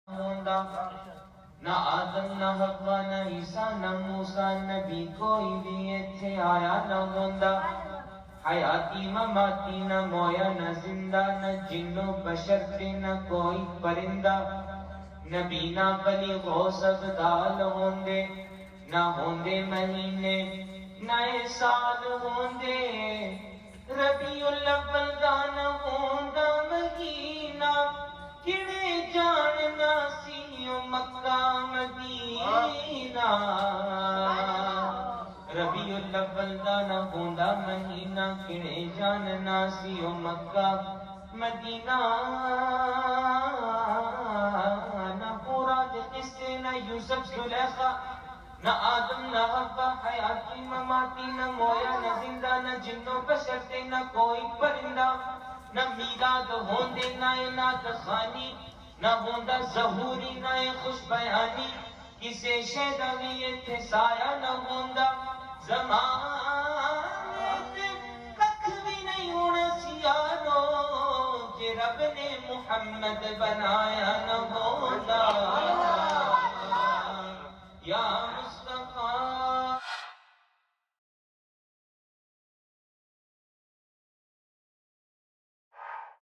ہوندا، نہ آدم نہ حوا نہ عیسیٰ نہ موسیٰ نبی کوئی بھی ایتھے آیا نہ ہوندا، حیاتی مماتی نہ مویا نہ زندہ، نہ جن و بشر تے نہ کوئی پرندہ، نبی نہ ولی غوث ابدال ہوندے، نہ ہوندے مہینے نہ سال ہوندے، ربیع الاول دا نہ ہوندا مہینہ، کڑے جاننا سی مکہ مدینہ، ربیع الاول دا نہ ہوندا مہینہ، کڑے جاننا سی مکہ مدینہ، نہ پورا قصے نہ یوسف زلیخا، نہ آدم نہ حوا، حیاتی مماتی نہ مویا نہ زندہ، نہ جن و بشر تے نہ کوئی پرندہ، نہ میلاد ہوندے نہ نعت خوانی، نہ ہوندا ظہوری نہ خوش بیانی، کسے شے دا وی ایتھے سایہ نہ ہوندا، زمانے تے ککھ بھی نہیں ہونا سی یارو، کہ رب نے محمد بنایا نہ ہوندا، یا